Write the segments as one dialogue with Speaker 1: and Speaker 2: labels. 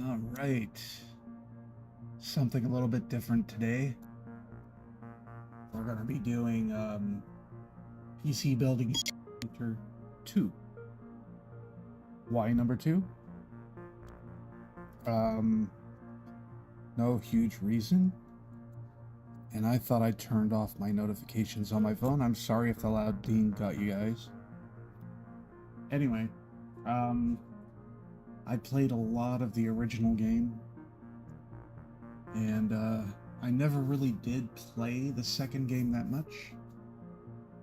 Speaker 1: All right. Something a little bit different today. We're going to be doing PC Building Simulator 2. Why number 2? No huge reason. And I thought I turned off my notifications on my phone. I'm sorry if the loud ding got you guys. Anyway, I played a lot of the original game. And I never really did play the second game that much.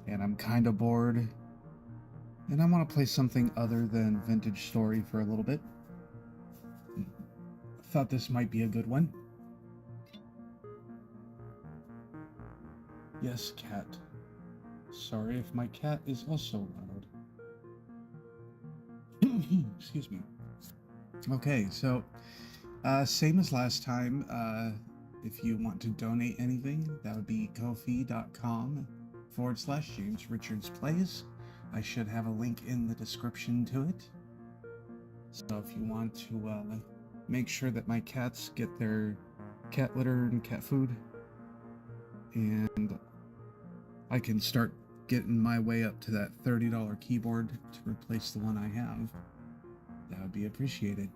Speaker 1: And I'm kind of bored. And I want to play something other than Vintage Story for a little bit. Thought this might be a good one. Yes, cat. Sorry if my cat is also loud. Excuse me. Okay, so same as last time. If you want to donate anything, that would be ko-fi.com/James Richards Plays. I should have a link in the description to it. So if you want to make sure that my cats get their cat litter and cat food, and I can start getting my way up to that $30 keyboard to replace the one I have, that would be appreciated.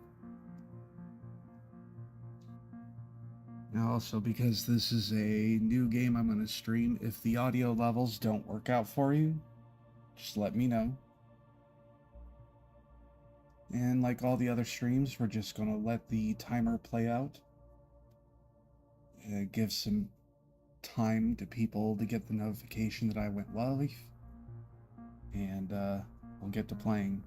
Speaker 1: Now also, because this is a new game I'm going to stream, if the audio levels don't work out for you, just let me know. And like all the other streams, we're just going to let the timer play out. Give some time to people to get the notification that I went live. And we'll get to playing.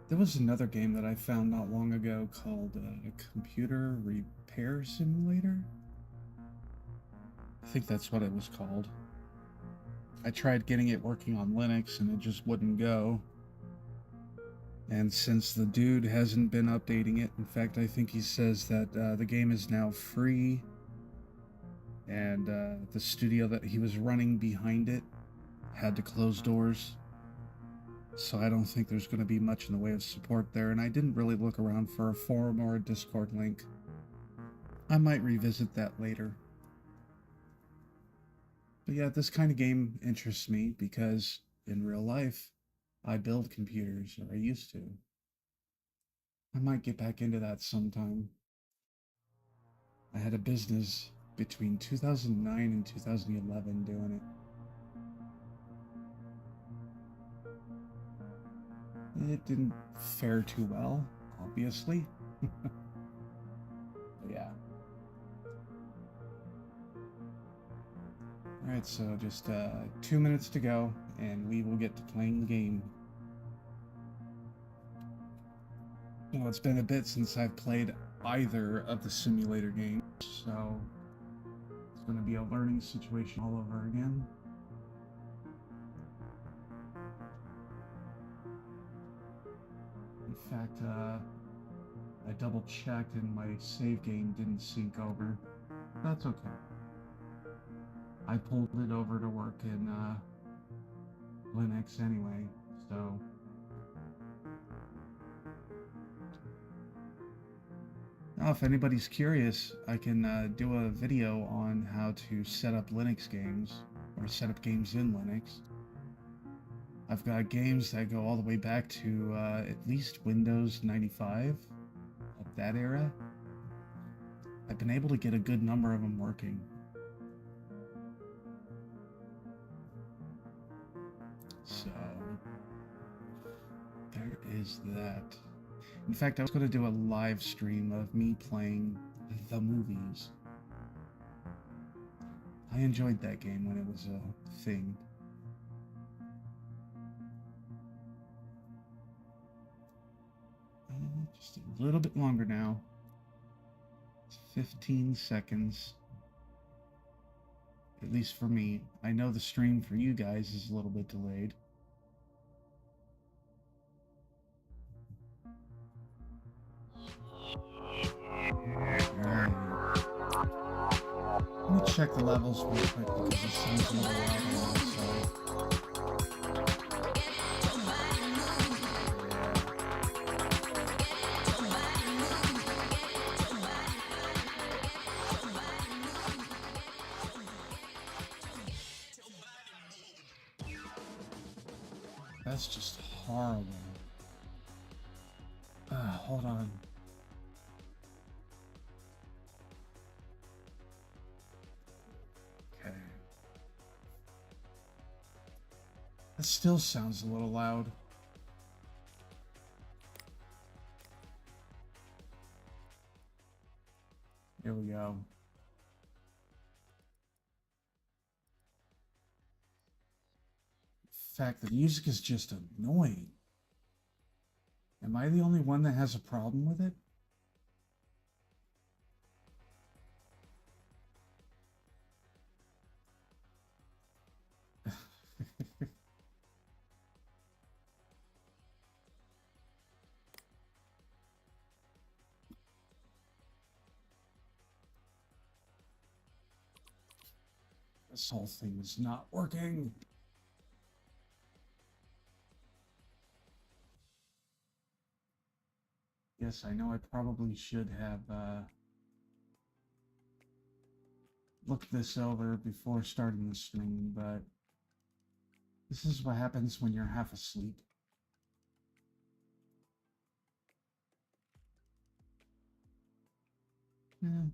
Speaker 1: There was another game that I found not long ago called Computer Repair Simulator. I think that's what it was called. I tried getting it working on Linux and it just wouldn't go. And since the dude hasn't been updating it, in fact, I think he says that the game is now free. And the studio that he was running behind it had to close doors. So I don't think there's going to be much in the way of support there, and I didn't really look around for a forum or a Discord link. I might revisit that later. But yeah, this kind of game interests me because in real life, I build computers, or I used to. I might get back into that sometime. I had a business between 2009 and 2011 doing it. It didn't fare too well, obviously. But yeah. Alright, so just 2 minutes to go, and we will get to playing the game. You know, it's been a bit since I've played either of the simulator games, so it's going to be a learning situation all over again. In fact, I double checked and my save game didn't sync over. That's okay. I pulled it over to work in Linux anyway, so. Now, if anybody's curious, I can do a video on how to set up Linux games, or set up games in Linux. I've got games that go all the way back to at least Windows 95, of that era. I've been able to get a good number of them working. So, there is that. In fact, I was going to do a live stream of me playing the movies. I enjoyed that game when it was a thing. Just a little bit longer now. It's 15 seconds. At least for me. I know the stream for you guys is a little bit delayed. Alright. Let me check the levels real quick because it sounds a little loud on my side. That's just horrible. Hold on. Okay. That still sounds a little loud. Here we go. In fact, the music is just annoying. Am I the only one that has a problem with it? This whole thing is not working. Yes, I know I probably should have looked this over before starting the stream, but this is what happens when you're half asleep. Yeah,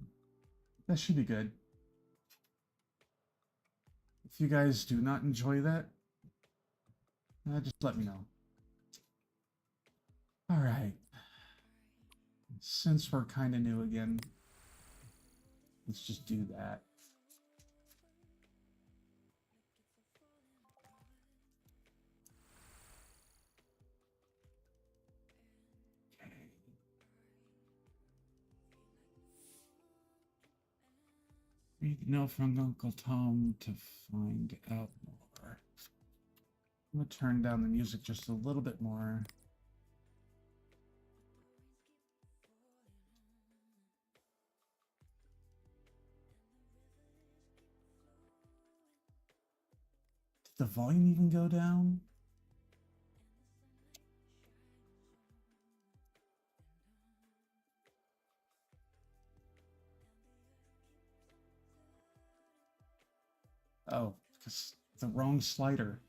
Speaker 1: that should be good. If you guys do not enjoy that, just let me know. All right. Since we're kind of new again, let's just do that. Okay. Read the note from Uncle Tom to find out more. I'm going to turn down the music just a little bit more. Did the volume even go down? Oh, because the wrong slider.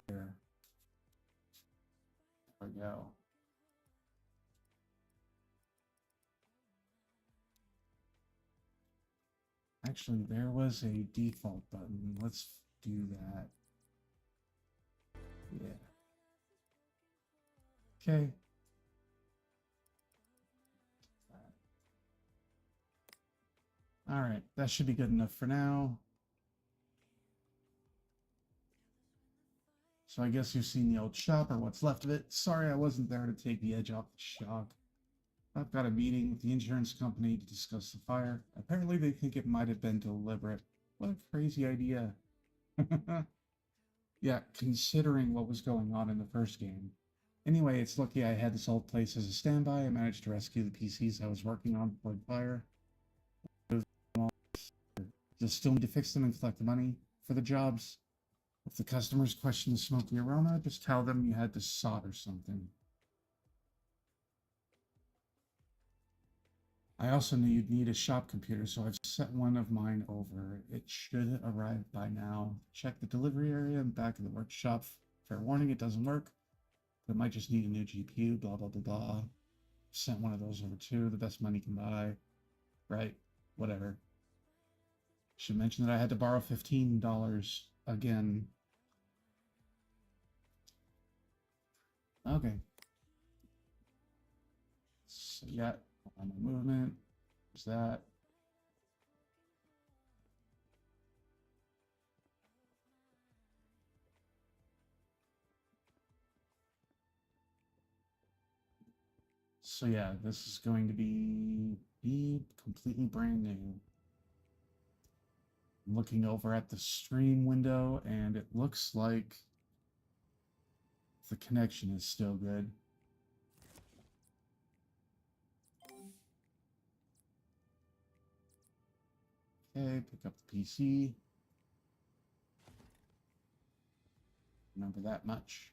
Speaker 1: There. There we go. Actually, there was a default button. Let's do that. Yeah. Okay. All right, that should be good enough for now. So I guess you've seen the old shop or what's left of it. Sorry I wasn't there to take the edge off the shock. I've got a meeting with the insurance company to discuss the fire. Apparently they think it might have been deliberate. What a crazy idea. Yeah, considering what was going on in the first game. Anyway, it's lucky I had this old place as a standby. I managed to rescue the PCs I was working on before the fire. You'll still need to fix them and collect the money for the jobs. If the customers question the smoky aroma, just tell them you had to solder something. I also knew you'd need a shop computer, so I've sent one of mine over. It should arrive by now. Check the delivery area and back of the workshop. Fair warning, it doesn't work. But it might just need a new GPU, blah, blah, blah, blah. Sent one of those over too, the best money can buy. Right, whatever. Should mention that I had to borrow $15 again. Okay. So yeah, on my movement. There's that. So yeah, this is going to be completely brand new. I'm looking over at the stream window and it looks like the connection is still good. Okay, pick up the PC. Remember that much.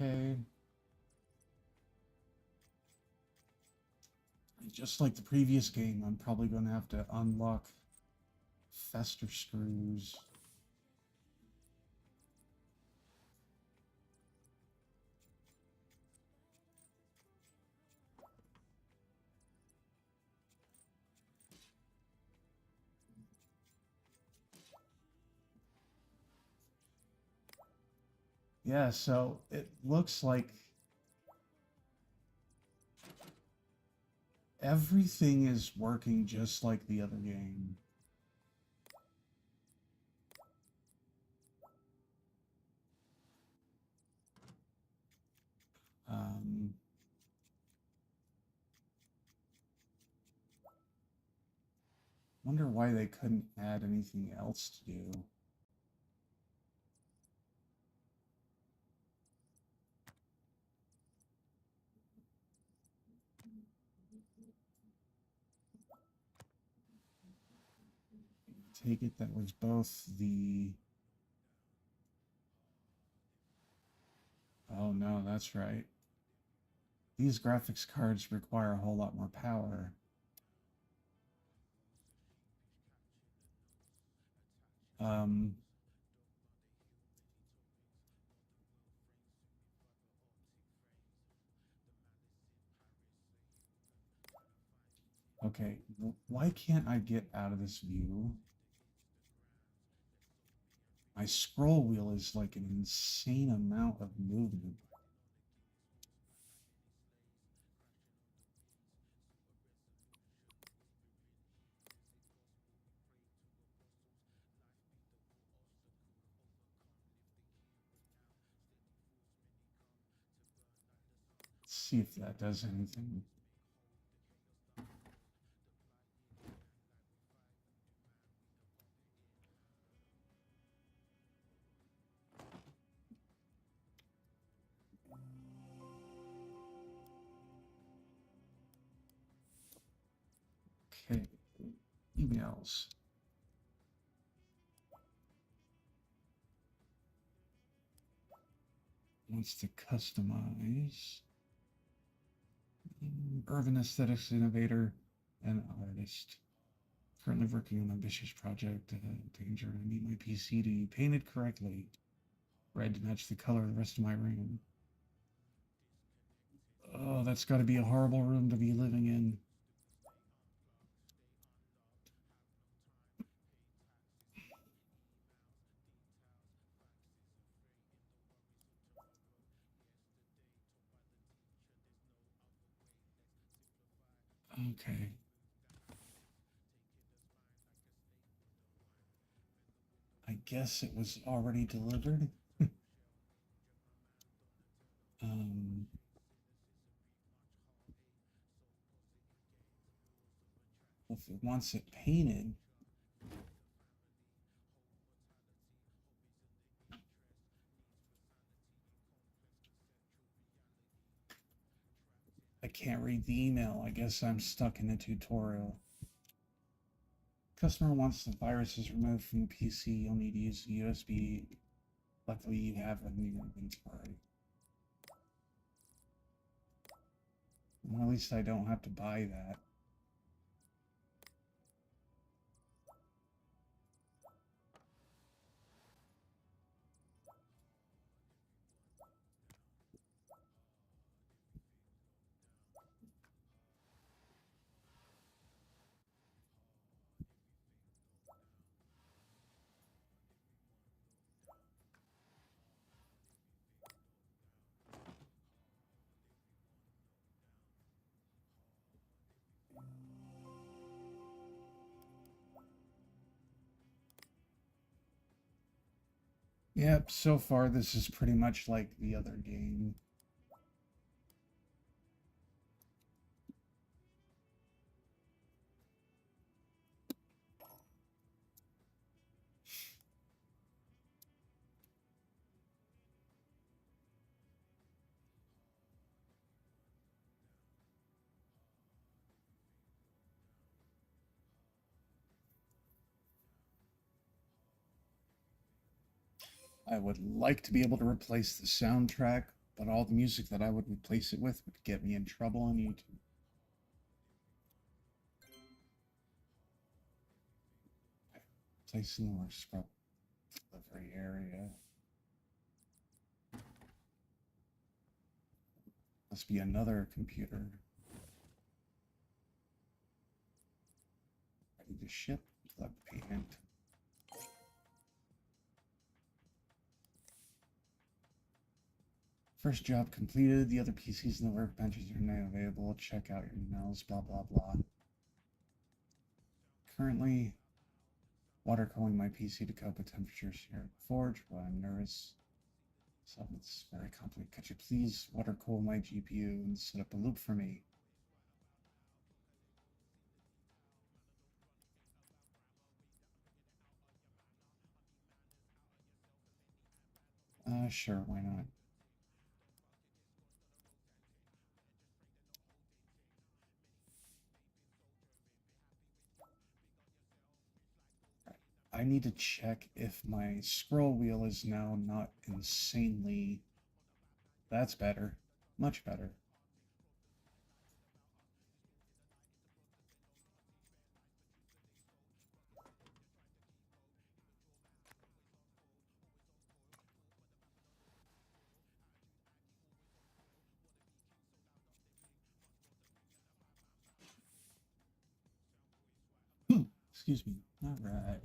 Speaker 1: Okay. Just like the previous game, I'm probably going to have to unlock fester screws. Yeah, so it looks like everything is working just like the other game. Um, Wonder why they couldn't add anything else to do. Take it that was both the... Oh no, that's right. These graphics cards require a whole lot more power. Um, okay, why can't I get out of this view? My scroll wheel is like an insane amount of movement. Let's see if that does anything. Okay, emails. Wants to customize. Urban aesthetics innovator and artist. Currently working on an ambitious project. Danger, I need my PC to be painted correctly. Red to match the color of the rest of my room. Oh, that's got to be a horrible room to be living in. Okay. I guess it was already delivered. um, if it wants it painted, I can't read the email. I guess I'm stuck in a tutorial. Customer wants the viruses removed from the PC. You'll need to use the USB. Luckily, you have it in your inventory. Well, at least I don't have to buy that. Yep, so far this is pretty much like the other game. I would like to be able to replace the soundtrack, but all the music that I would replace it with would get me in trouble on YouTube. Placing the more scrub delivery area. Must be another computer. Ready to ship. Collect payment. First job completed. The other PCs and the workbenches are now available. Check out your emails. Blah blah blah. Currently, water cooling my PC to cope with temperatures here at Forge, but I'm nervous. So it's very complicated. Could you please water cool my GPU and set up a loop for me? Sure, why not? I need to check if my scroll wheel is now not insanely... That's better. Much better. Excuse me. All right.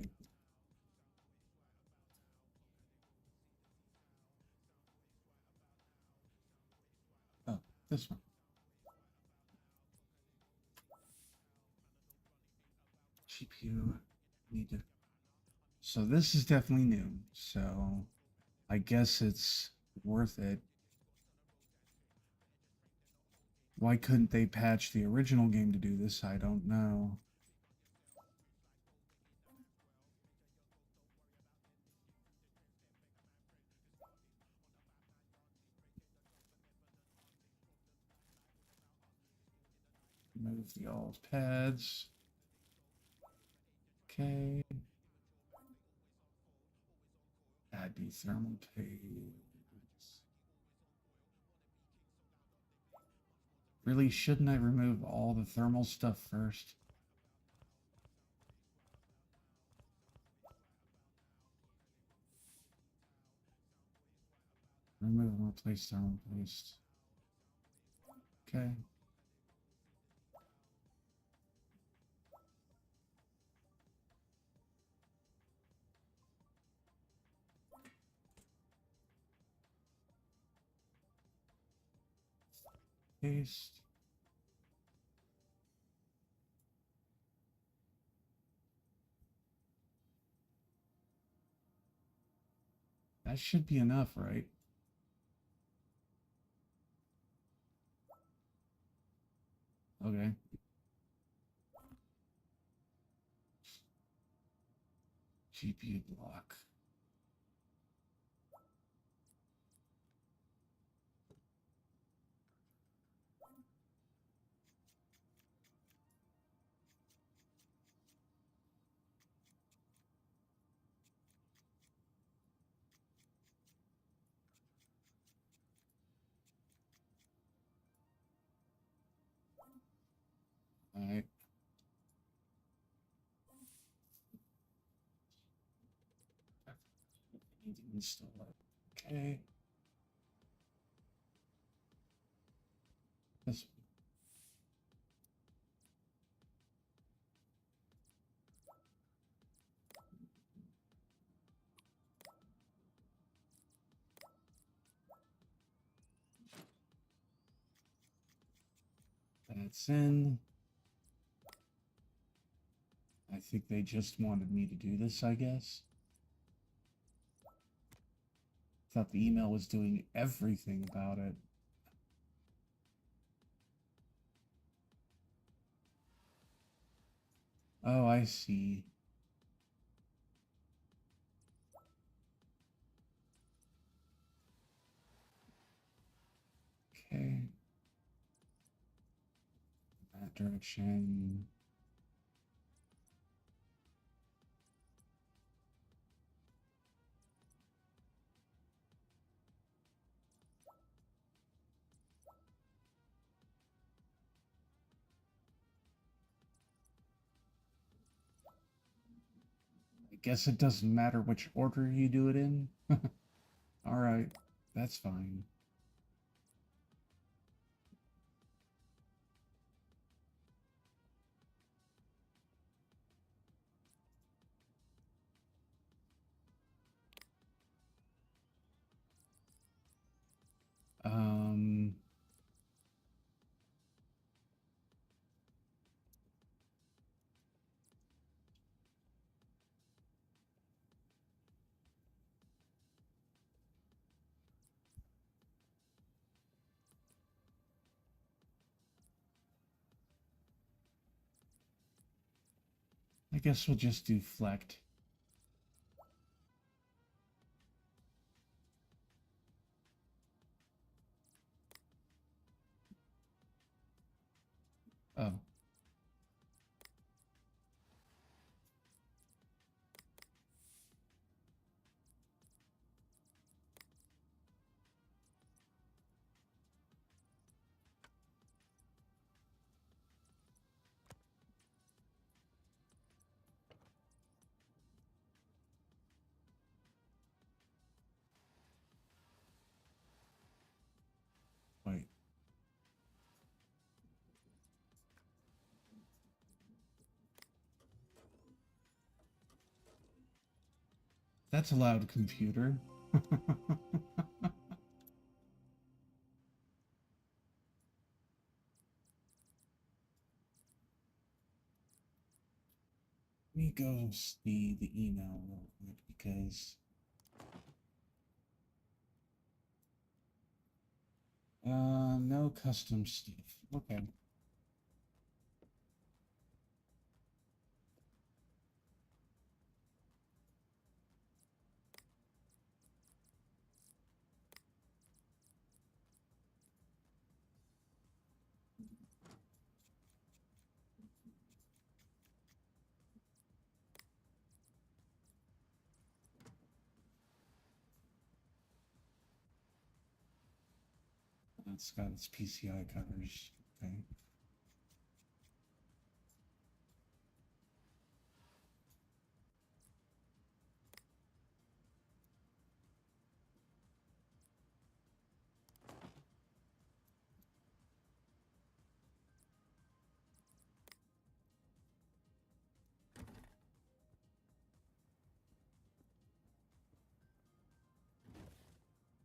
Speaker 1: Oh, this one. GPU. Need to... So this is definitely new. So I guess it's worth it. Why couldn't they patch the original game to do this? I don't know. Move the alt pads. Okay. Add the thermal pads. Really, shouldn't I remove all the thermal stuff first? Remove and replace thermal paste. Okay. Paste. That should be enough, right? Okay. GPU block. All right. Need to install it. Okay. This that's in. I think they just wanted me to do this, I guess. Thought the email was doing everything about it. Oh, I see. Okay. That direction. guess it doesn't matter which order you do it in. Alright, that's fine. Um... I guess we'll just do Flecked. Oh. Wait. That's a loud computer. Let me go see the email real quick because no custom stuff. Okay. It's got its PCI covers. Okay.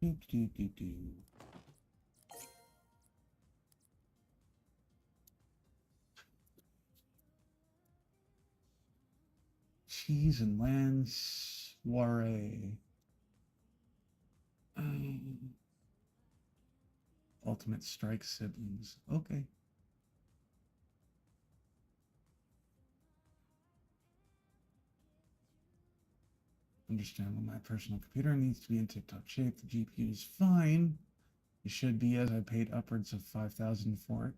Speaker 1: Do do do do. Cheese and Lance Soiree. Ultimate Strike siblings. Okay. Understandable. My personal computer needs to be in tip-top shape. The GPU is fine. It should be, as I paid upwards of $5,000 for it.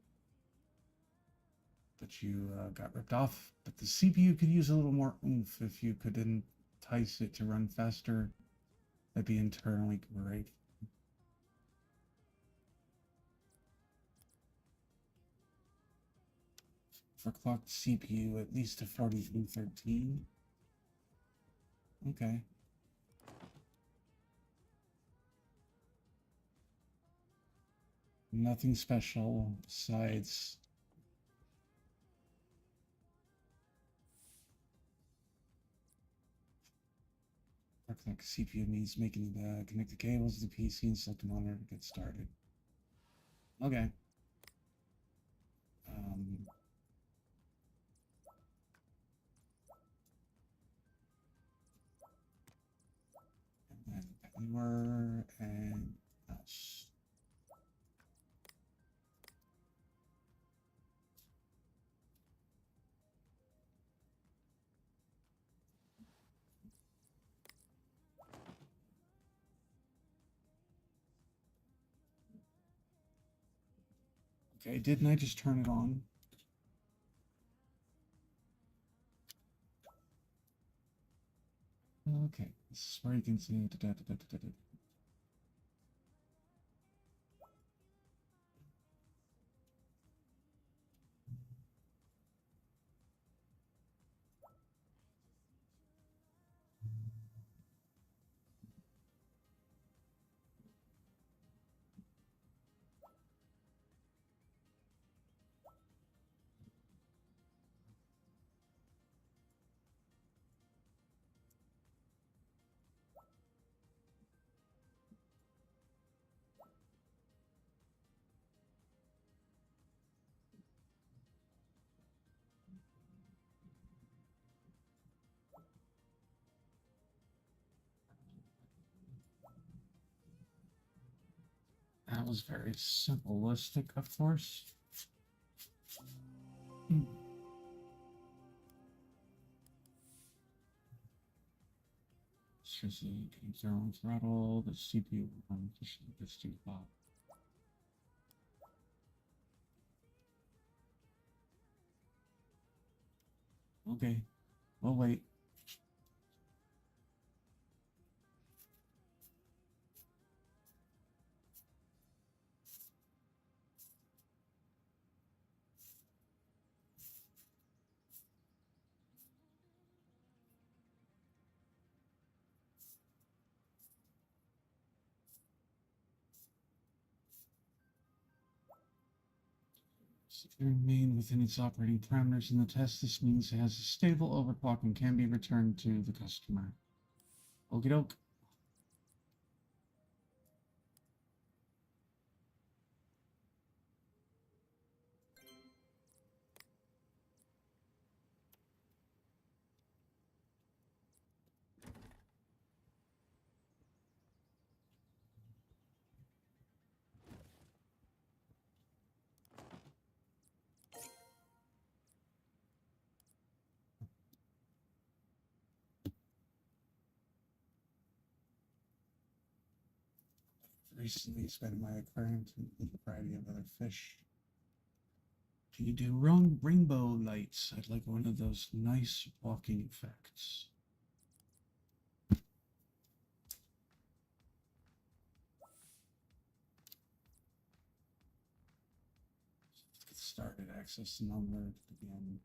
Speaker 1: But you got ripped off. But the CPU could use a little more oomph if you could entice it to run faster. That'd be internally great. For clocked CPU, at least a 4313. Okay. Nothing special besides like CPU needs making connect the cables to the PC and select the monitor to get started. Okay. And then timer and mouse. Okay, didn't I just turn it on? Okay, this is where you can see. That was very simplistic, of course. Mm. Stressy, zero on throttle, the CPU on this too hot. Okay, we'll wait. Remain within its operating parameters in the test. This means it has a stable overclock and can be returned to the customer. Okie doke. Recently expanded my aquarium to include a variety of other fish. Do you do rainbow lights? I'd like one of those nice walking effects. Let's get started. Access the number again.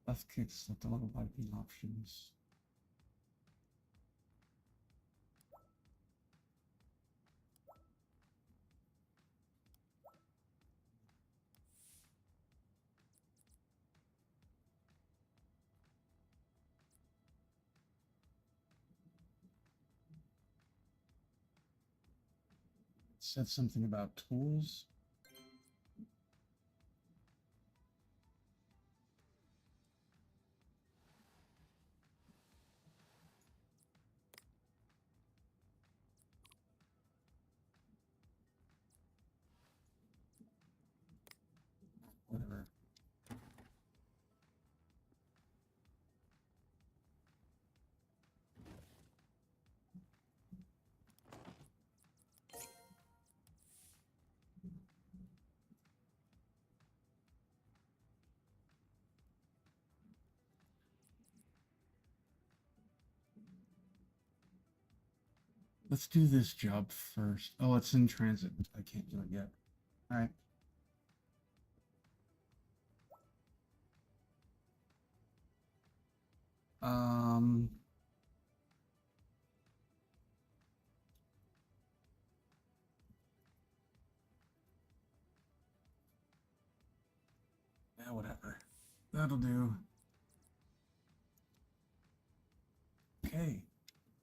Speaker 1: Left kicks left auto wiping options. It said something about tools. Whatever. Let's do this job first. Oh, it's in transit. I can't do it yet. All right. Um. Yeah, whatever. That'll do. Okay.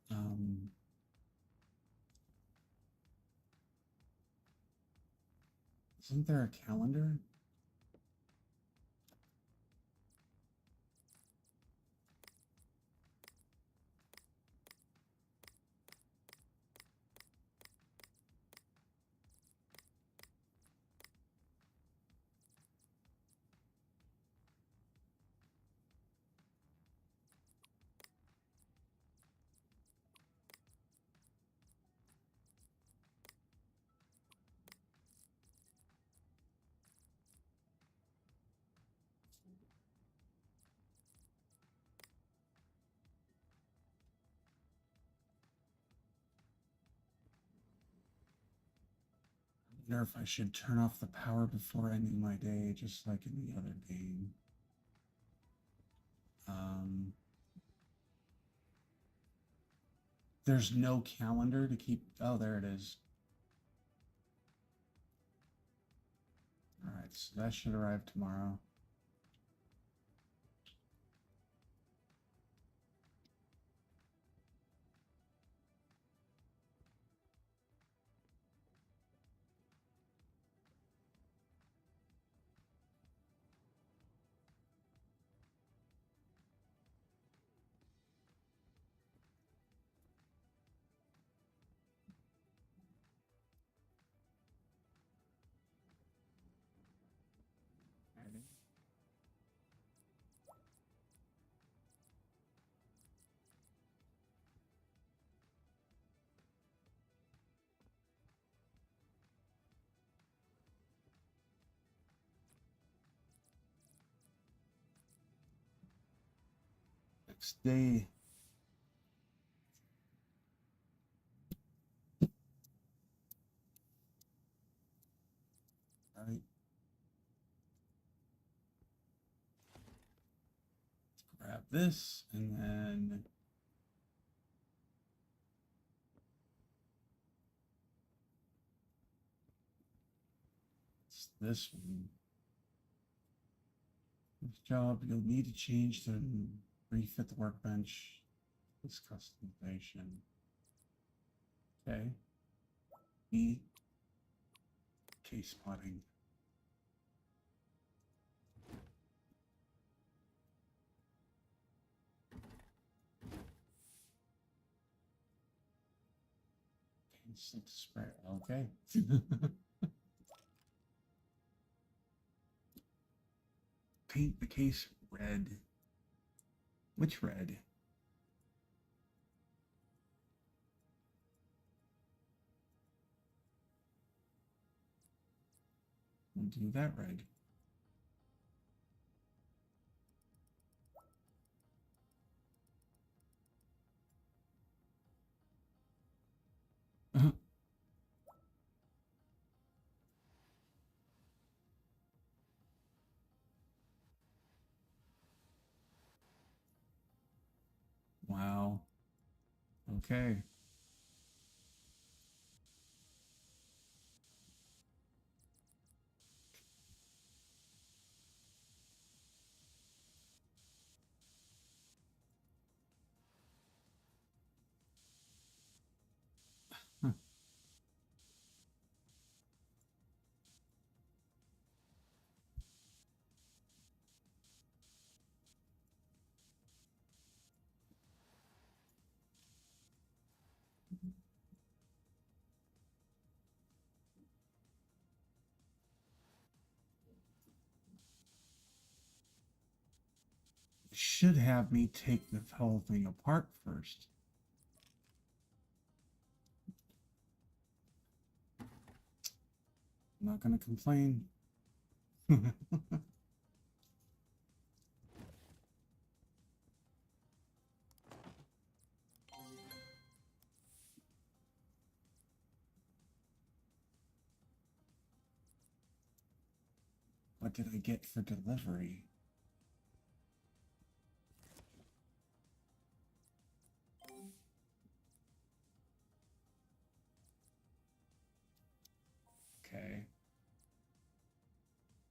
Speaker 1: Um. Isn't there a calendar? I wonder if I should turn off the power before ending my day, just like in the other game. Um, there's no calendar to keep. Oh, there it is. All right, so that should arrive tomorrow. Next day. Right. Grab this and then it's this one. This job, you'll need to change to refit the workbench. This customization. Okay. E. Case spotting. Paint spray. Okay. Paint the case red. Which red? We'll do that red. Wow. Okay. Huh. Should have me take the whole thing apart first. I'm not gonna complain. What did I get for delivery? Okay.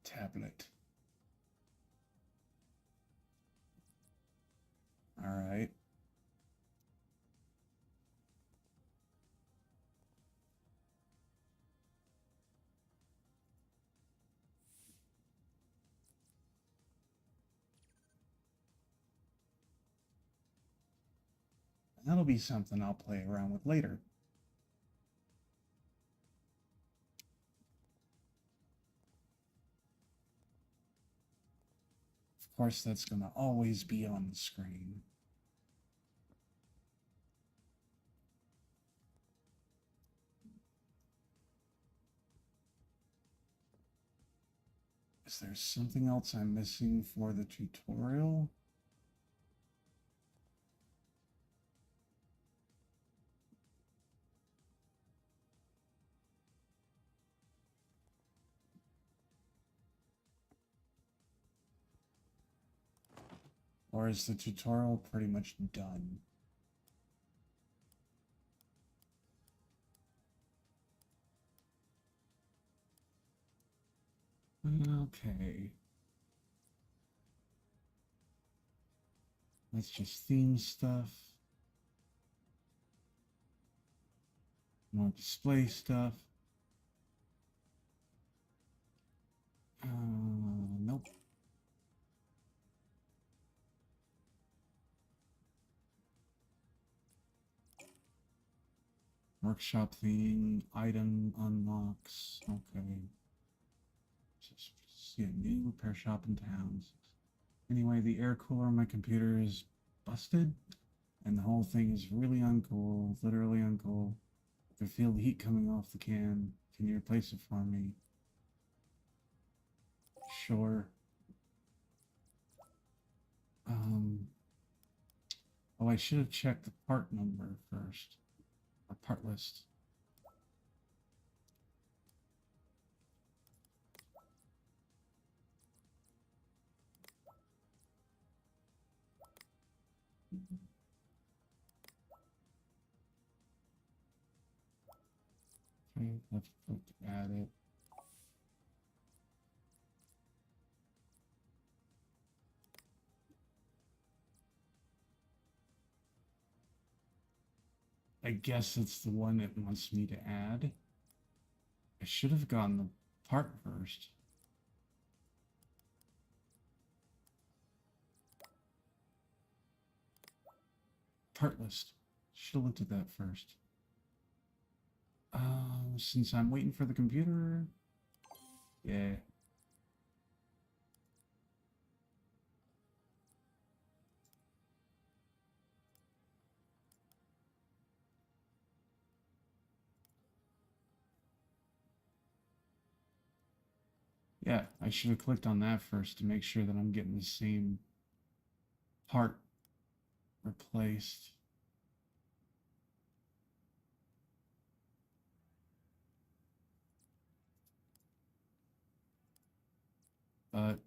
Speaker 1: Tablet. All right. That'll be something I'll play around with later. Of course, that's going to always be on the screen. Is there something else I'm missing for the tutorial? Or is the tutorial pretty much done? Okay. That's just theme stuff. More display stuff. Nope. Workshop theme, item unlocks. Okay. Just see a new repair shop in towns. Anyway, the air cooler on my computer is busted, and the whole thing is really uncool, literally uncool. I can feel the heat coming off the can. Can you replace it for me? Sure. Oh, I should have checked the part number first. Or part list. Okay, let's add it. I guess it's the one it wants me to add. I should have gotten the part first. Part list. Should have looked at that first. Since I'm waiting for the computer. Yeah. Yeah, I should have clicked on that first to make sure that I'm getting the same part replaced. But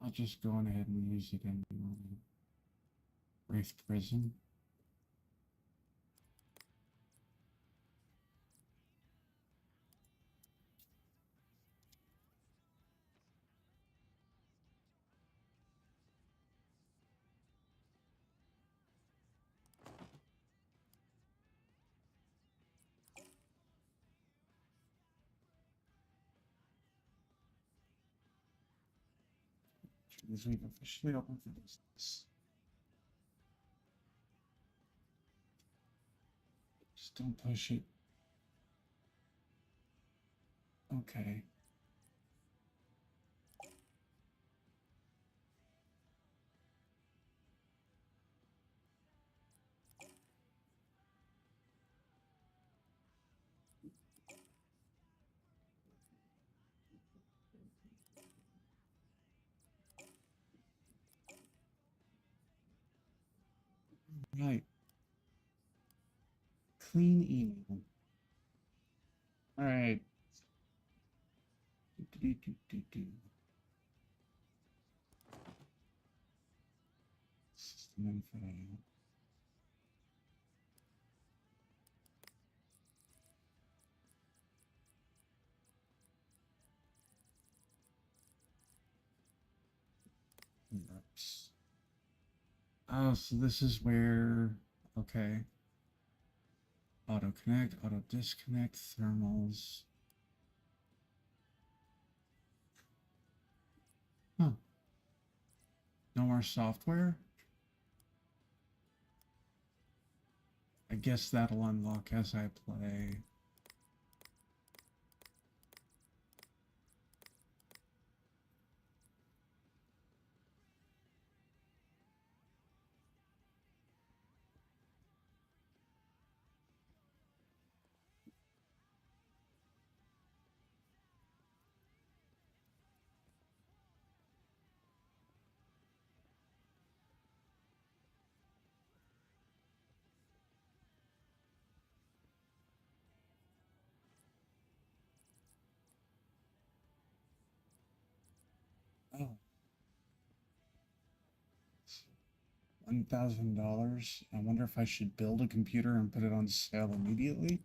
Speaker 1: I'll just go on ahead and use it anyway. Wraith Prison. This week officially open for business. Just don't push it. Okay. Right. Clean email. All right. System info. Reps. Oh, so this is where, okay. Auto connect, auto disconnect, thermals. Huh. No more software? I guess that'll unlock as I play. Oh, $1,000. I wonder if I should build a computer and put it on sale immediately.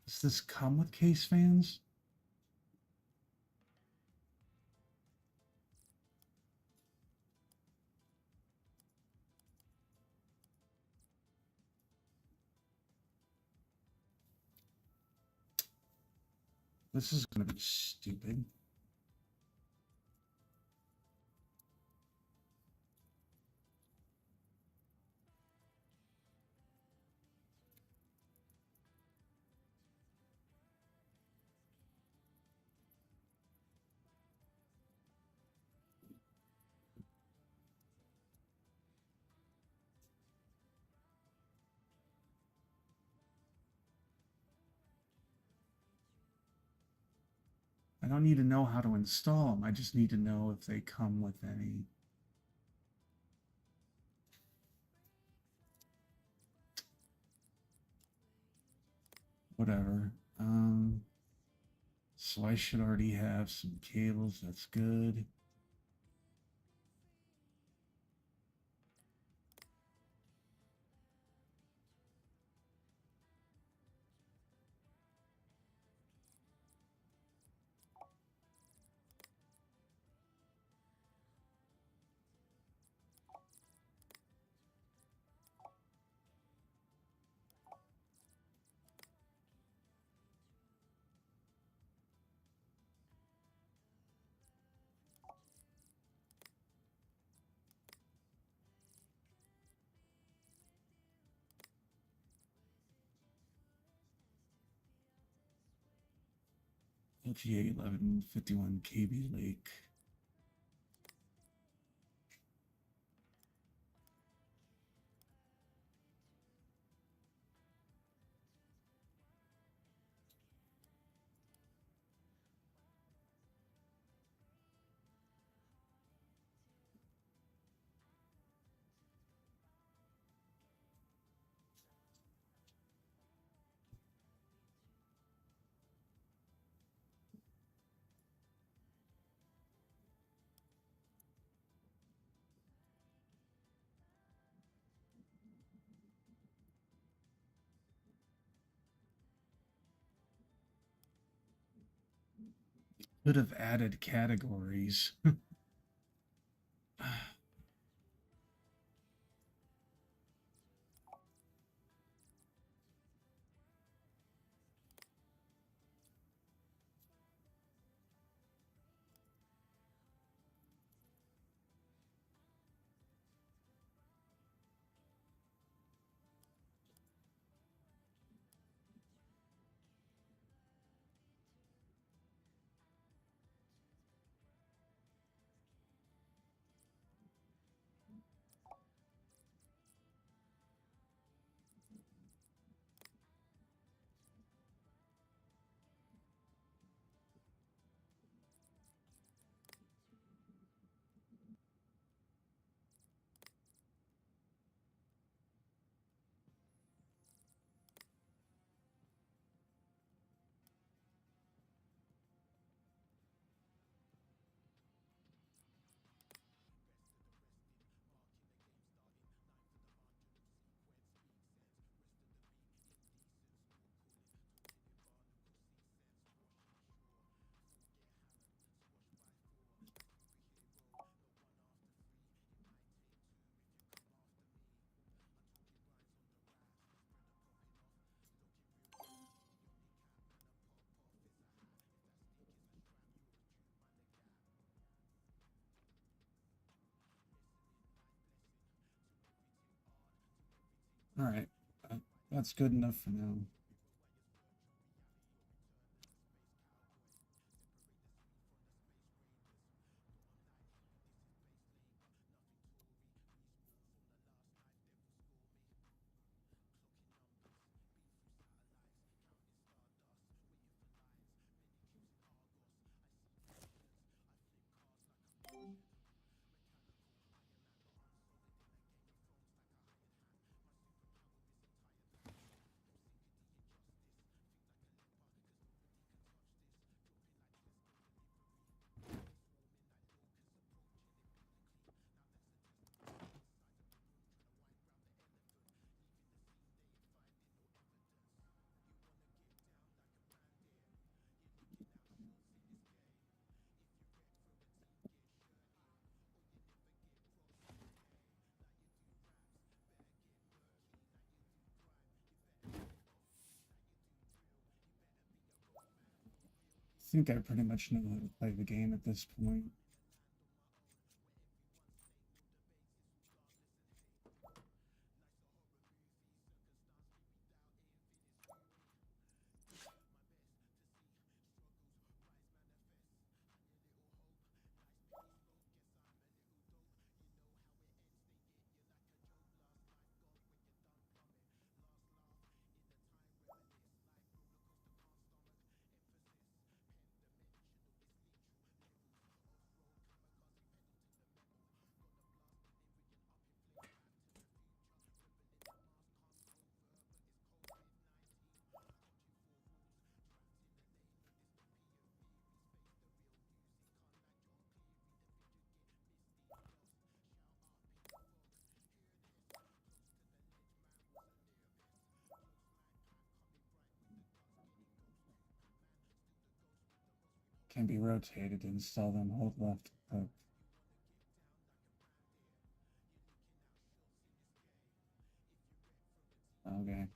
Speaker 1: Does this come with case fans? This is going to be stupid. I don't need to know how to install them. I just need to know if they come with any. Whatever. So I should already have some cables. That's good. LGA 1151 KB Lake. Could have added categories. All right. That's good enough for now. I think I pretty much know how to play the game at this point. Can be rotated to install them. Hold left. Hook. Okay.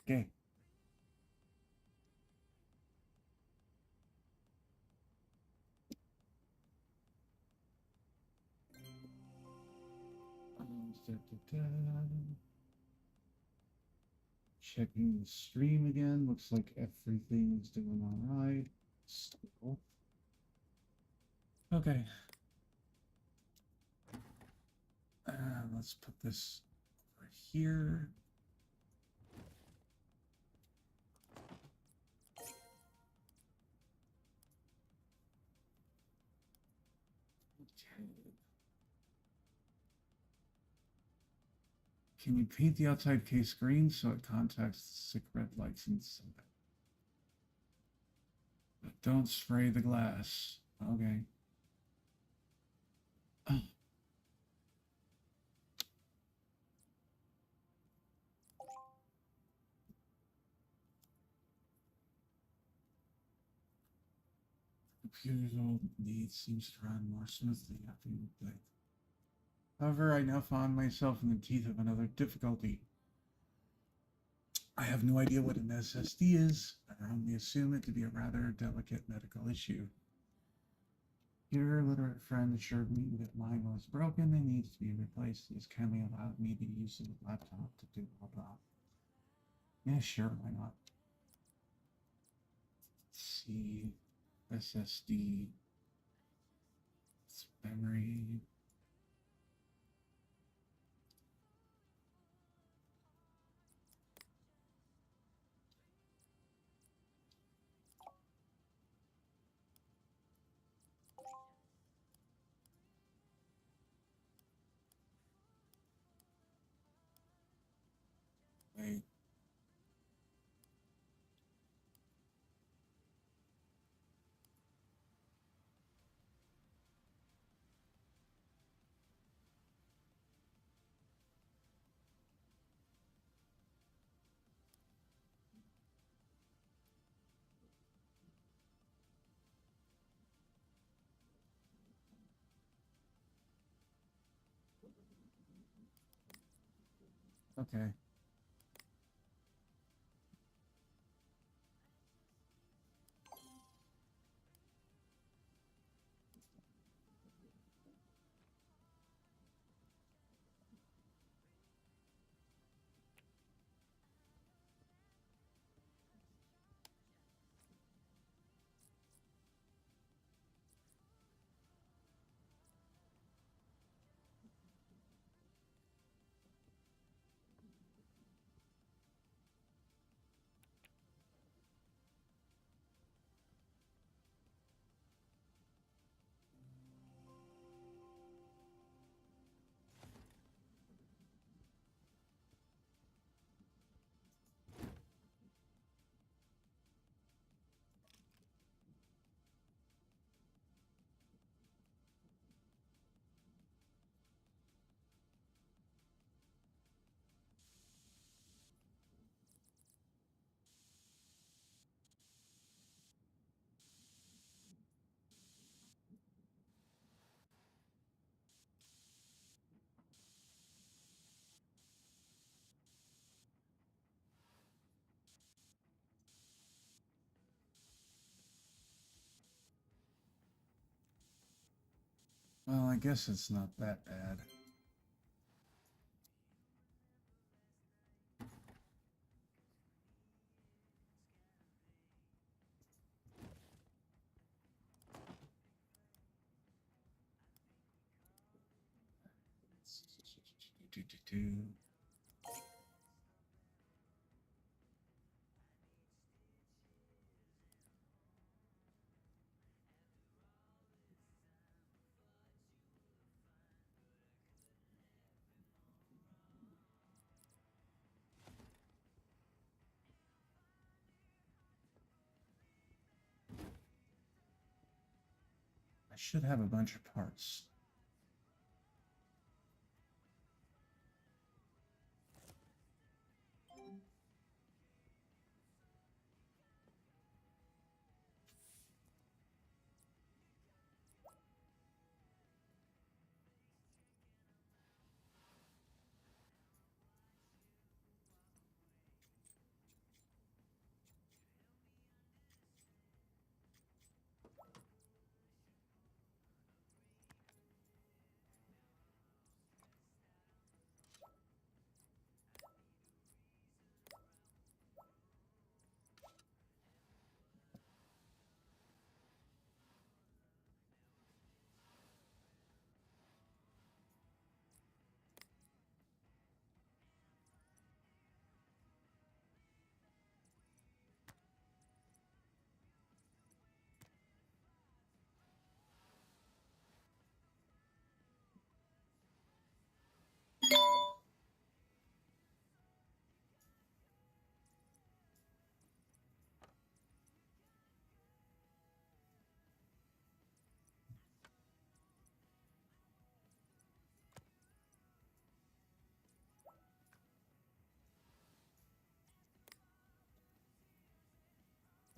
Speaker 1: Okay. Checking the stream again. Looks like everything's doing all right. Still. Okay. Let's put this over here. Okay. Can you paint the outside case green so it contacts the sick red lights inside? But don't spray the glass. Okay. Computer's old need seems to run more smoothly after you play. However, I now find myself in the teeth of another difficulty. I have no idea what an SSD is. I only assume it to be a rather delicate medical issue. Your literate friend assured me that mine was broken and needs to be replaced. He has kindly allowed me the use of the laptop to do all that. Yeah, sure, why not? Let's see. SSD. It's memory. Wait. Okay. Well, I guess it's not that bad. do. I should have a bunch of parts.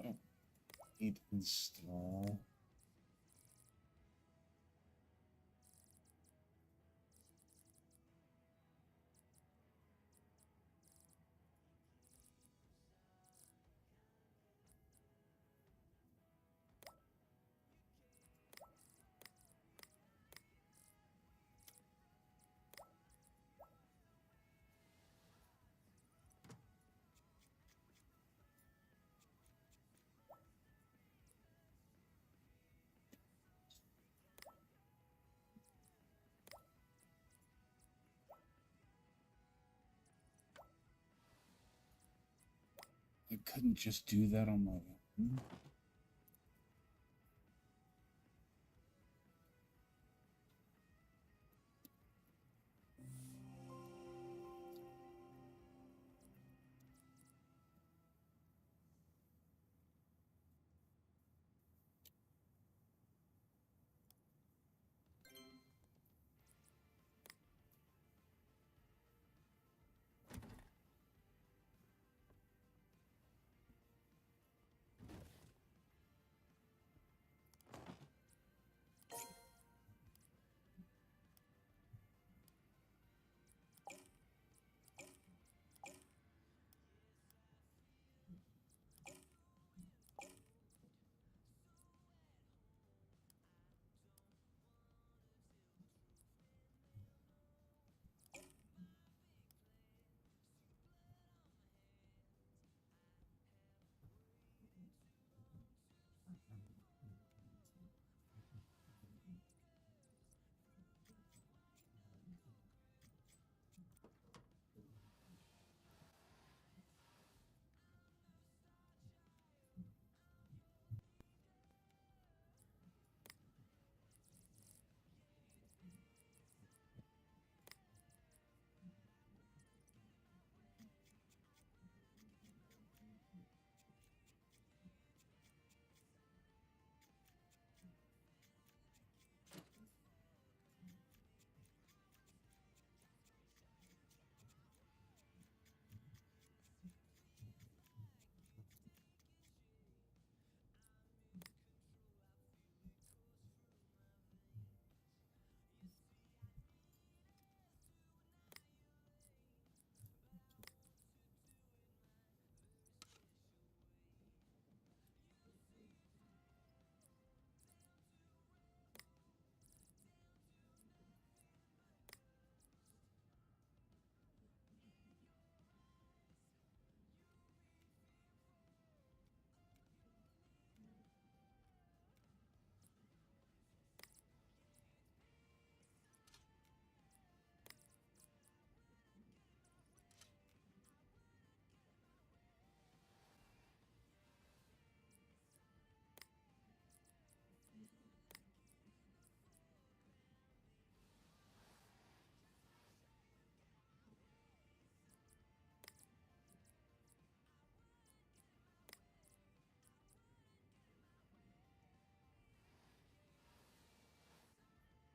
Speaker 1: Oh, need install. I couldn't just do that on my own.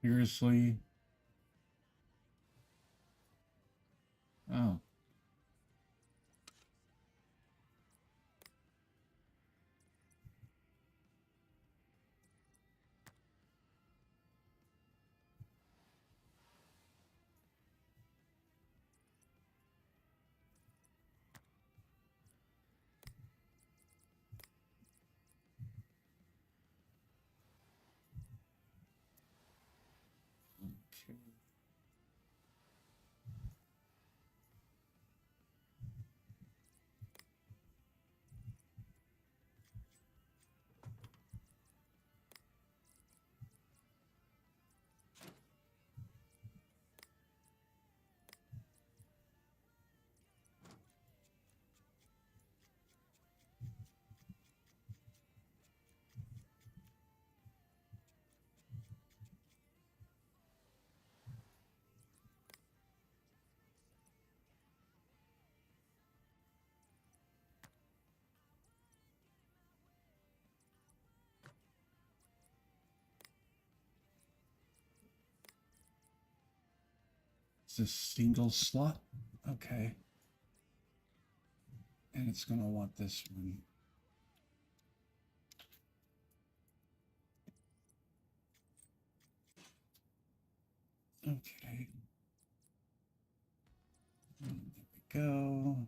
Speaker 1: Seriously? Oh. Okay. It's a single slot? Okay. And it's going to want this one. Okay. There we go.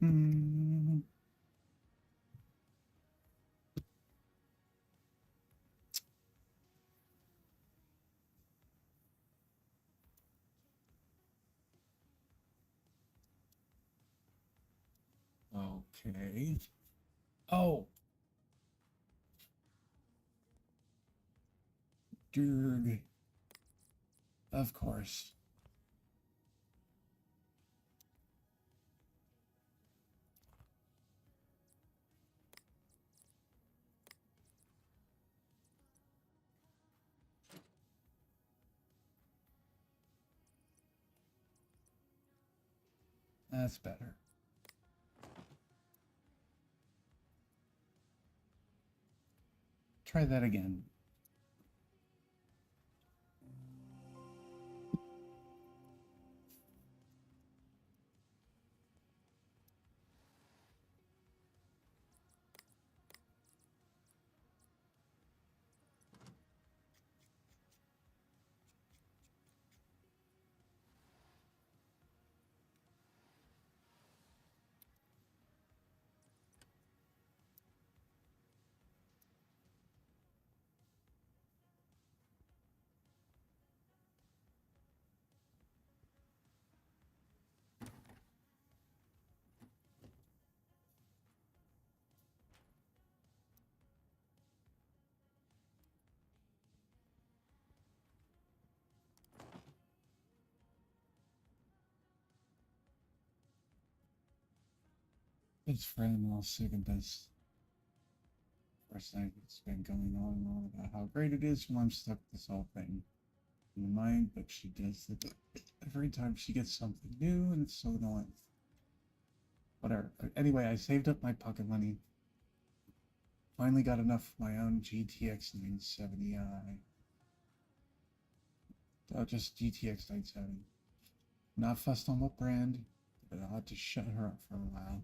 Speaker 1: Mm-mm. Okay. Oh, dude. Of course. That's better. Try that again. It's friend all sick of this. First night it's been going on and on about how great it is when I'm stuck with this whole thing in the mind, but she does it every time she gets something new, and it's so annoying. Whatever. Anyway, I saved up my pocket money. Finally got enough of my own GTX 970i. Oh, just GTX 970. Not fussed on what brand, but I'll have to shut her up for a while.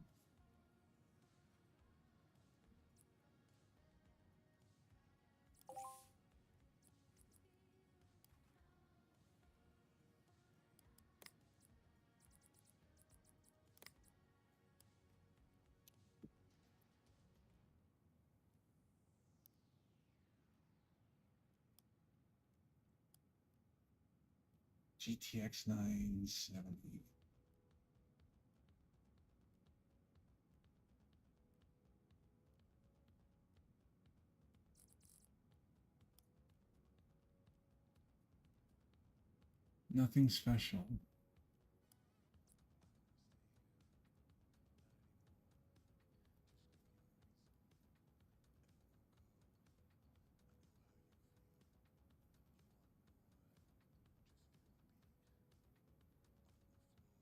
Speaker 1: GTX 970. Nothing special.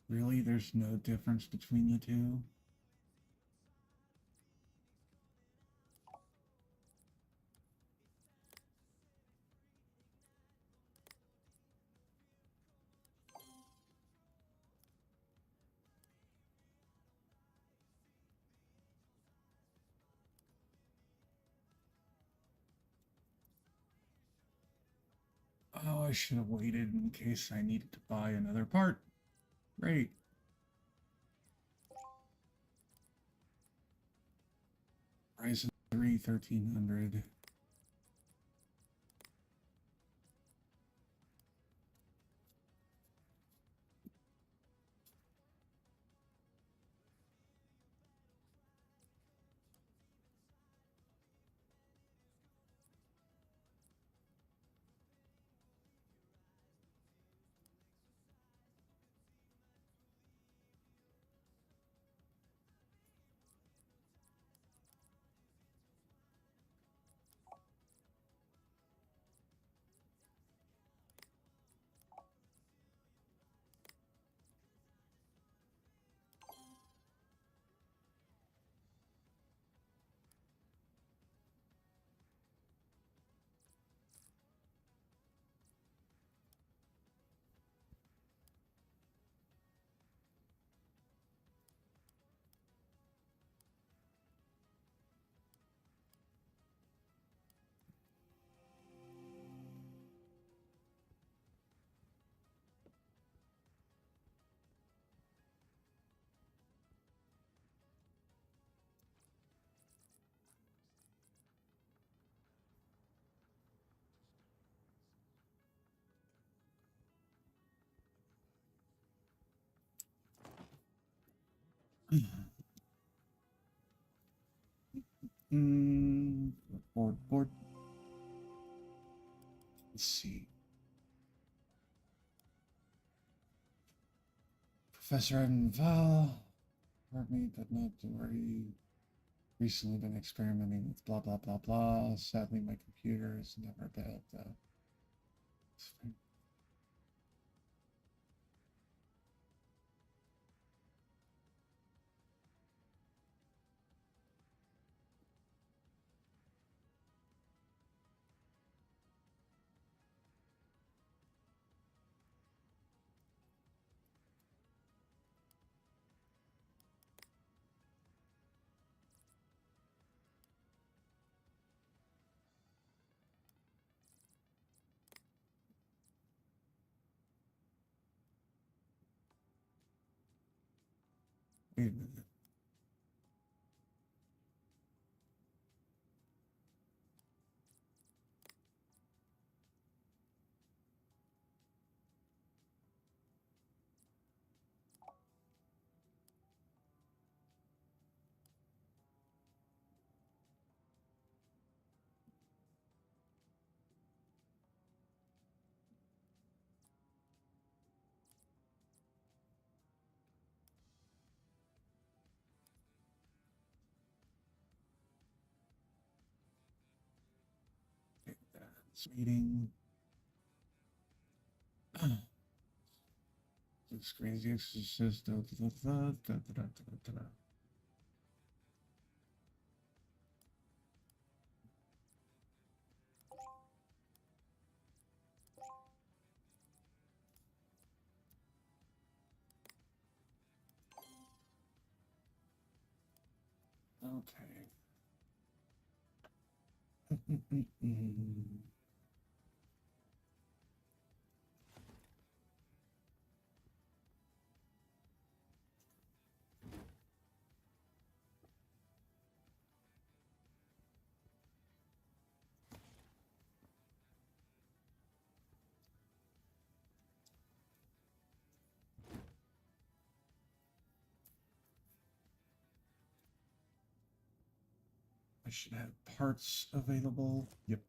Speaker 1: Really, there's no difference between the two? Oh, I should have waited in case I needed to buy another part. Great. Ryzen 3 1300. Board. Let's see. Professor Evan Val. Heard me, but not to worry. Recently been experimenting with blah blah blah blah. Sadly, my computer is never built. Wait a minute. It's meeting. The screen's the exorcist. Okay. I should have parts available. Yep.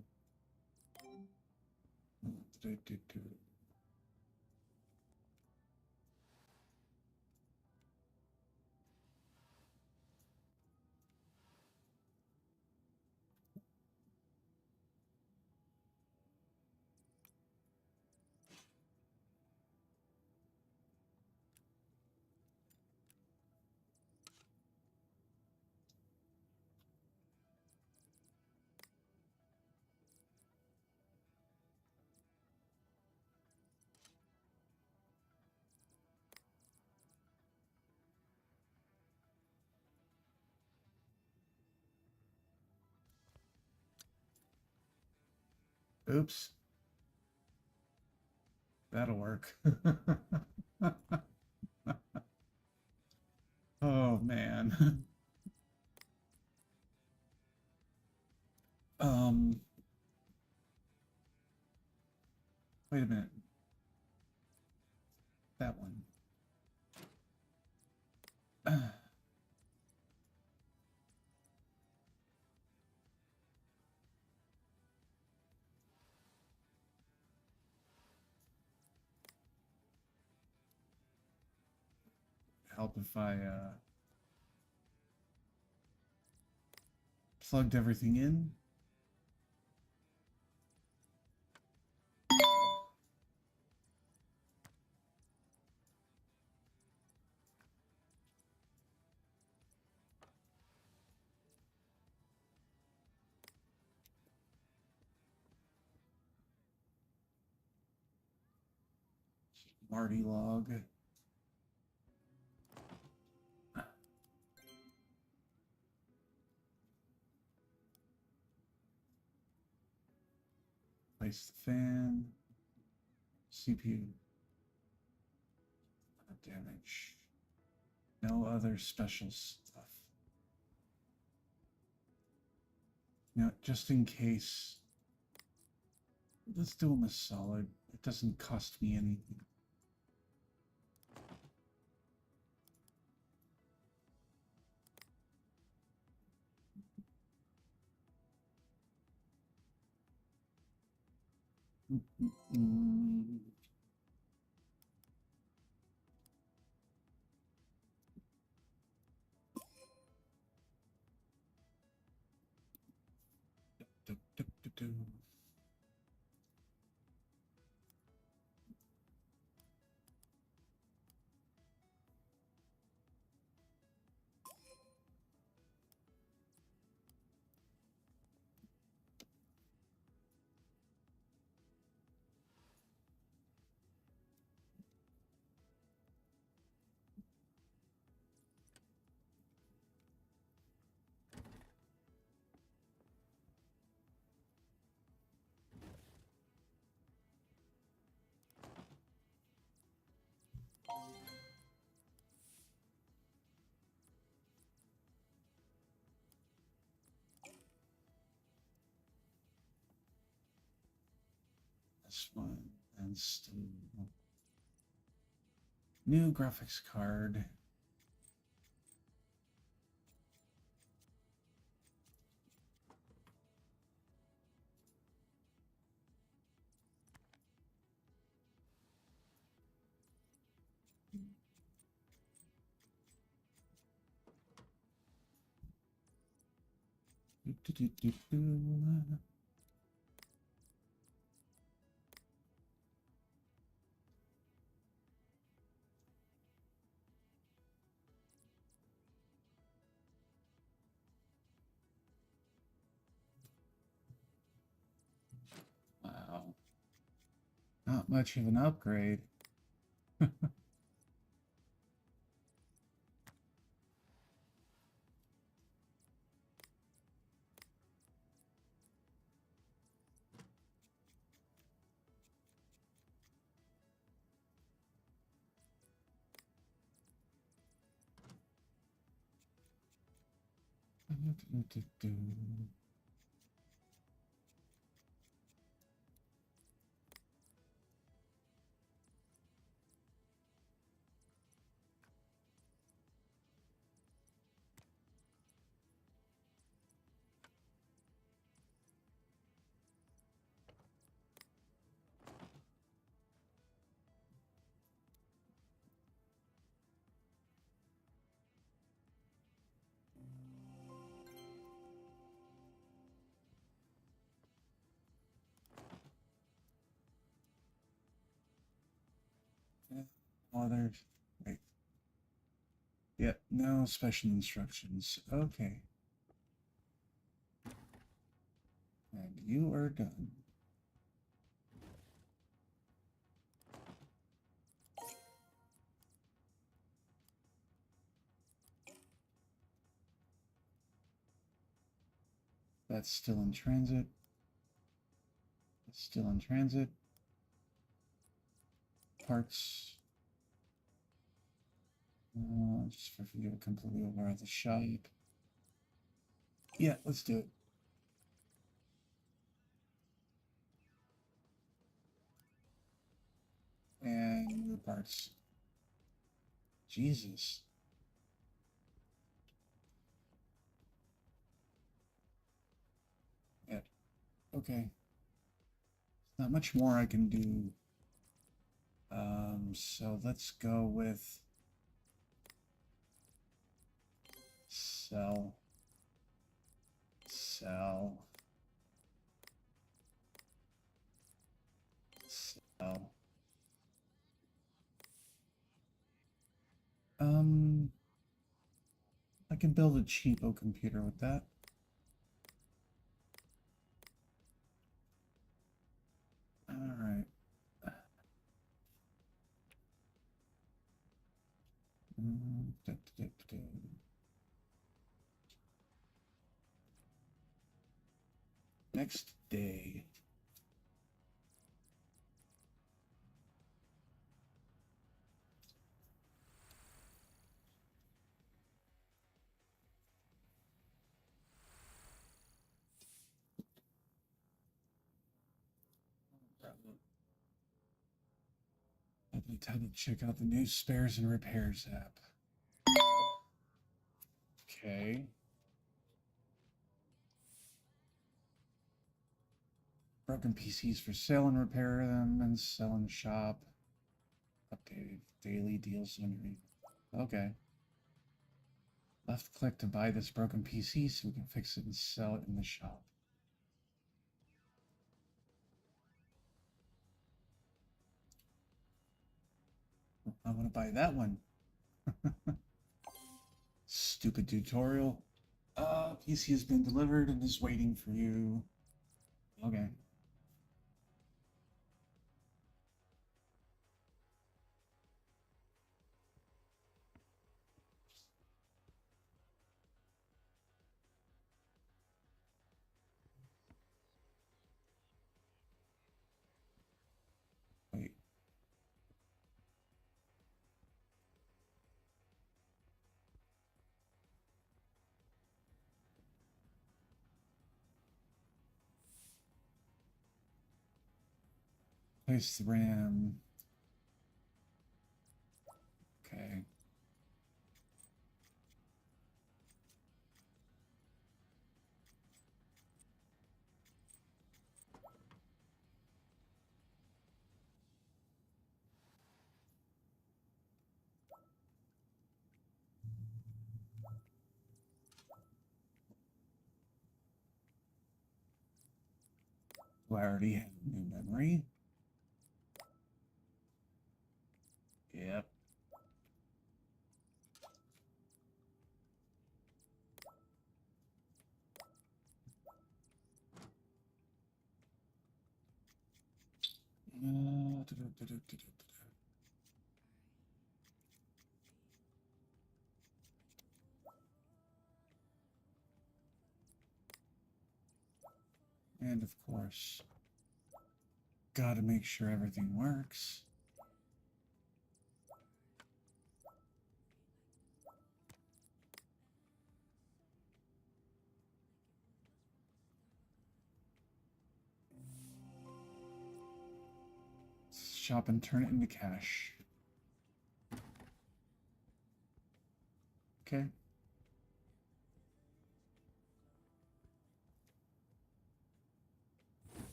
Speaker 1: Oops. That'll work. Oh man. Um, Wait a minute. That one. Help if I plugged everything in. Marty log. Place the fan. CPU. Damage. No other special stuff. You know, just in case. Let's do them as solid. It doesn't cost me anything. This one and still new graphics card. Wow. Not much of an upgrade. Oh, there's. Wait. Yep, no special instructions. Okay. And you are done. That's still in transit. That's still in transit. Parts. Just for you to completely over at the shop. Yeah, let's do it. And the parts. Jesus. Yeah. Okay. Not much more I can do. So let's go with sell, sell, sell. I can build a cheapo computer with that. All right. Next day. I'd be time to check out the new spares and repairs app. Okay. Broken PCs for sale and repair them and sell and shop. Updated daily deal summary. Okay. Left click to buy this broken PC so we can fix it and sell it in the shop. I want to buy that one. Stupid tutorial. PC has been delivered and is waiting for you. Okay. Wait. Place the RAM. Okay. Do I already have new memory? Yep. And of course, gotta make sure everything works. shop and turn it into cash. Okay.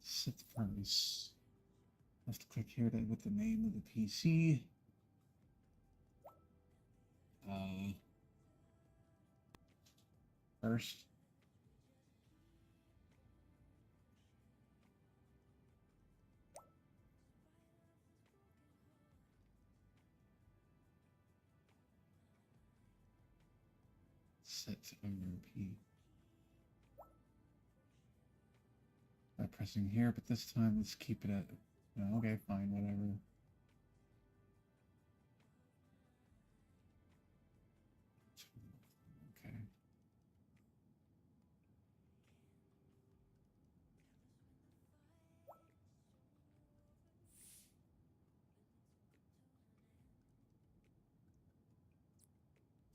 Speaker 1: Set the price. I have to click here with the name of the PC. First. Set MRP. By pressing here, but this time let's keep it at. No, okay, fine, whatever. Okay.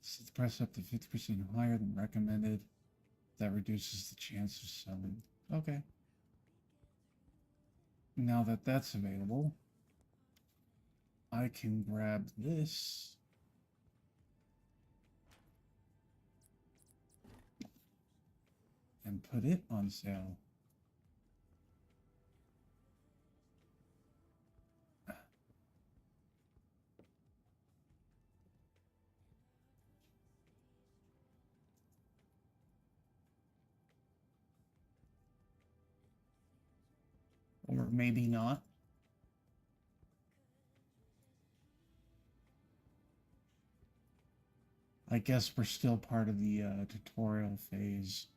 Speaker 1: Set the price up to 50% higher than recommended. That reduces the chance of selling. Okay. Now that that's available, I can grab this and put it on sale. Or maybe not. I guess we're still part of the tutorial phase.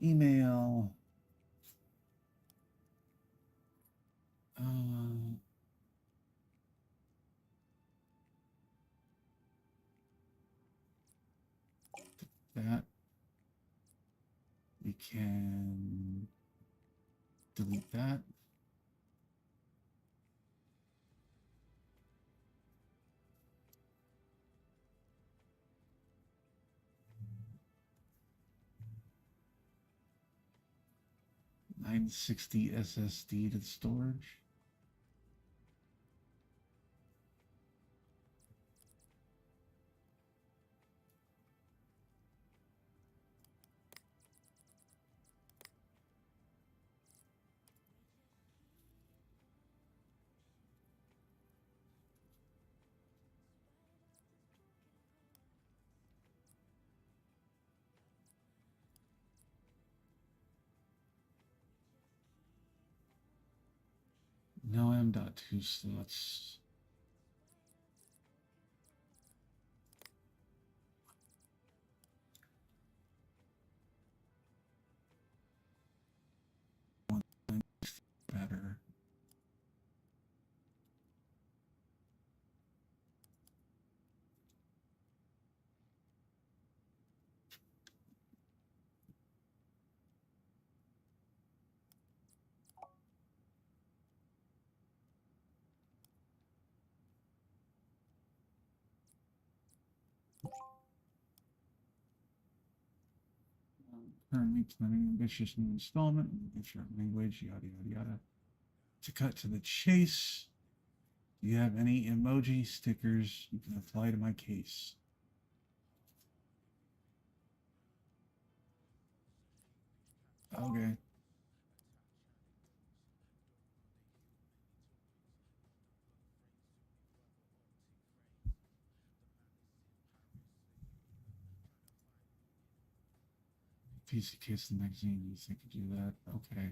Speaker 1: Email. That. We can delete that. $960 SSD to the storage. No M.2 slots. Better. Currently planning ambitious new installment, different language, yada yada yada. To cut to the chase, do you have any emoji stickers you can apply to my case? Okay. PC case the magazine, you think you do that? Okay.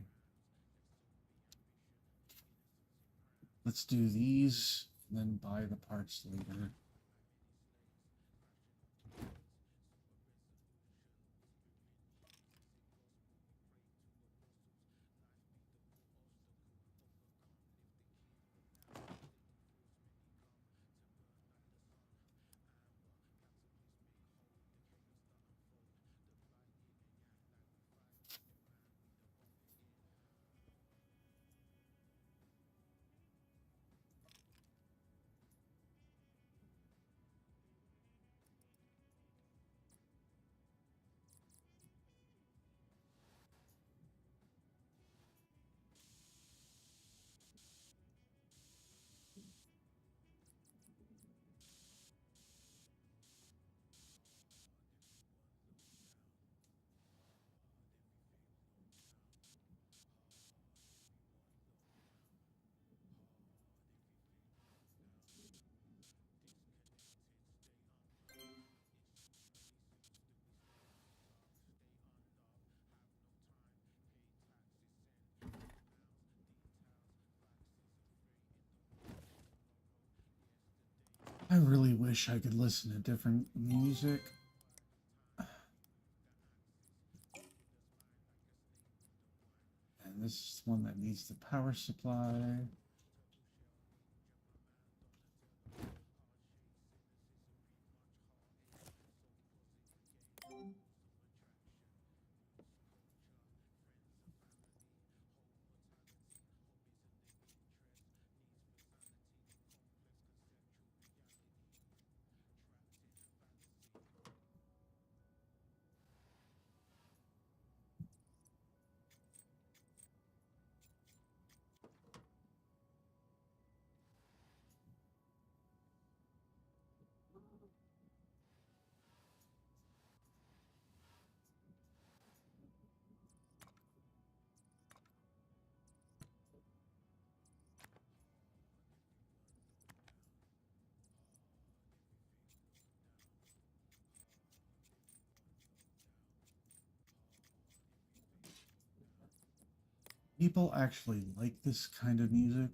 Speaker 1: Let's do these and then buy the parts later. I really wish I could listen to different music. And this is one that needs the power supply. People actually like this kind of music.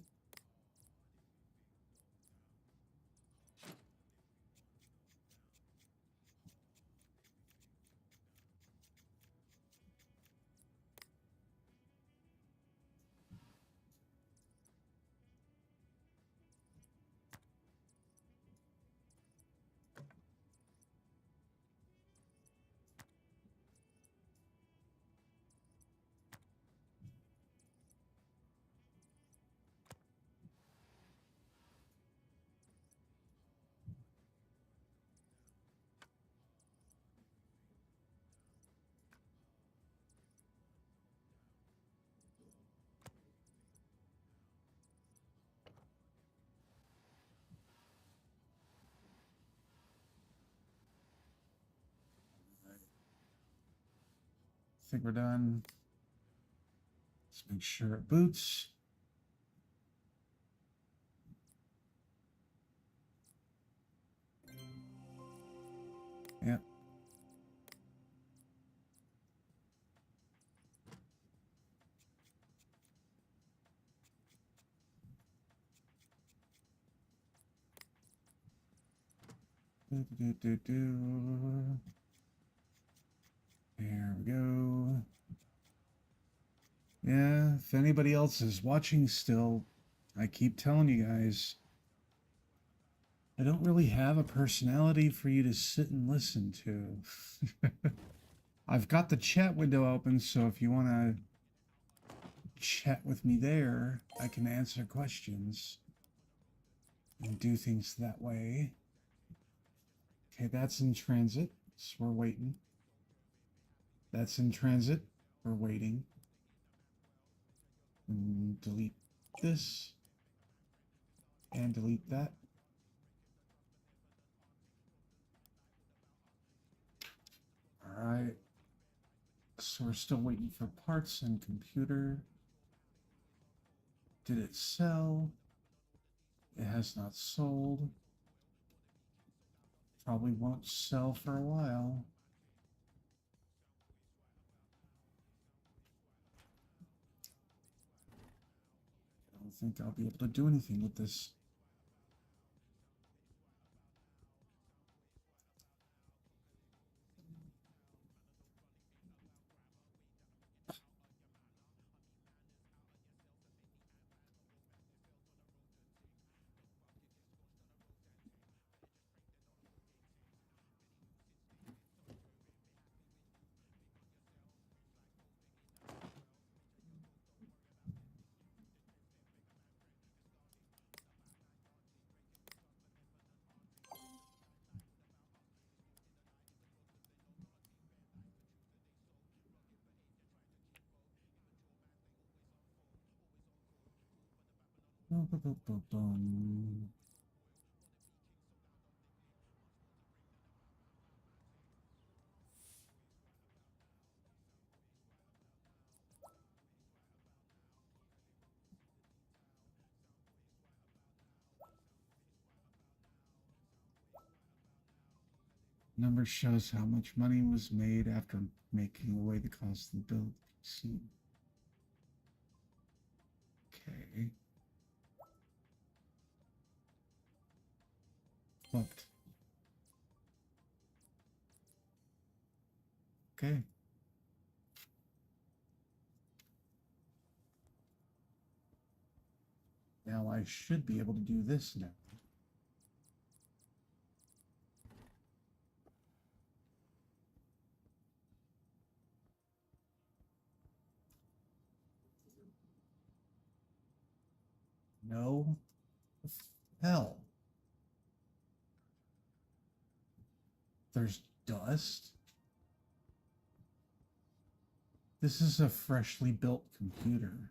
Speaker 1: I think we're done. Let's make sure it boots. Yep. There we go. Yeah, if anybody else is watching still, I keep telling you guys, I don't really have a personality for you to sit and listen to. I've got the chat window open, so if you want to chat with me there, I can answer questions and do things that way. Okay, that's in transit, so we're waiting. That's in transit, we're waiting. And delete this and delete that. All right. So we're still waiting for parts and computer. Did it sell? It has not sold. Probably won't sell for a while. I don't think I'll be able to do anything with this. Number shows how much money was made after making away the cost of the build PC. Okay. Hooked. Okay. Now I should be able to do this now. No. Hell. There's dust. This is a freshly built computer.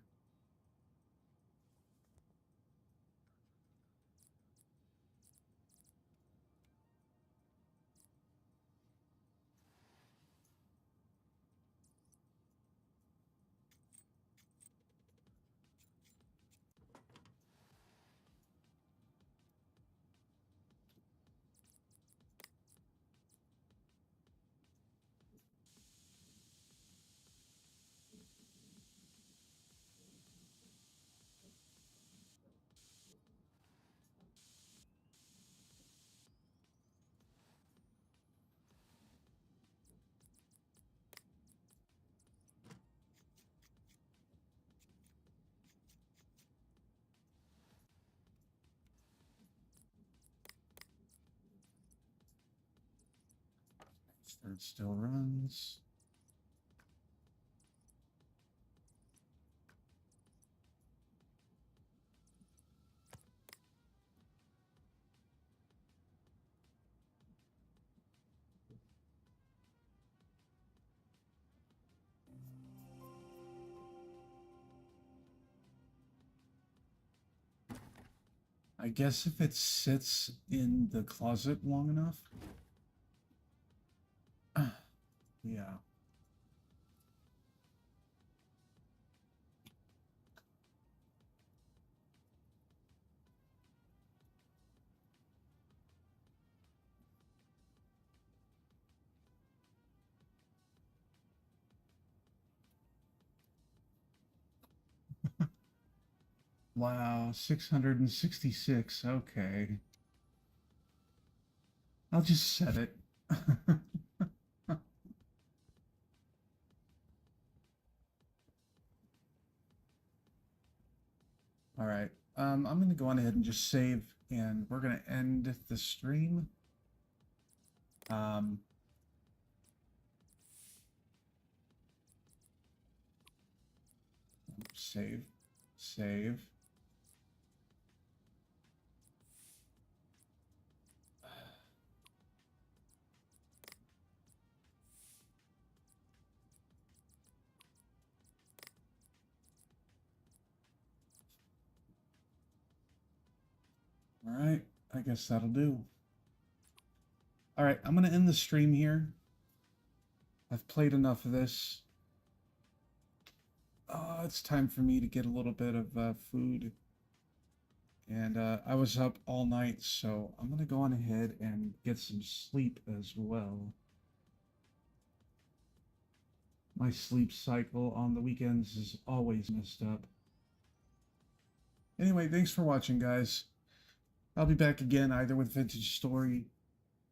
Speaker 1: Third still runs. I guess if it sits in the closet long enough. Yeah. Wow, 666. Okay. I'll just set it. All right. I'm going to go on ahead and just save, and we're going to end the stream. Um, save, save. All right. I guess that'll do. All right. I'm going to end the stream here. I've played enough of this. It's time for me to get a little bit of food. And I was up all night, so I'm going to go on ahead and get some sleep as well. My sleep cycle on the weekends is always messed up. Anyway, thanks for watching, guys. I'll be back again either with Vintage Story,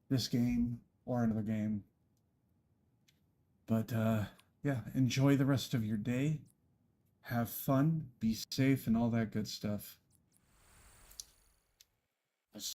Speaker 1: this game, or another game. But yeah, enjoy the rest of your day. Have fun, be safe, and all that good stuff.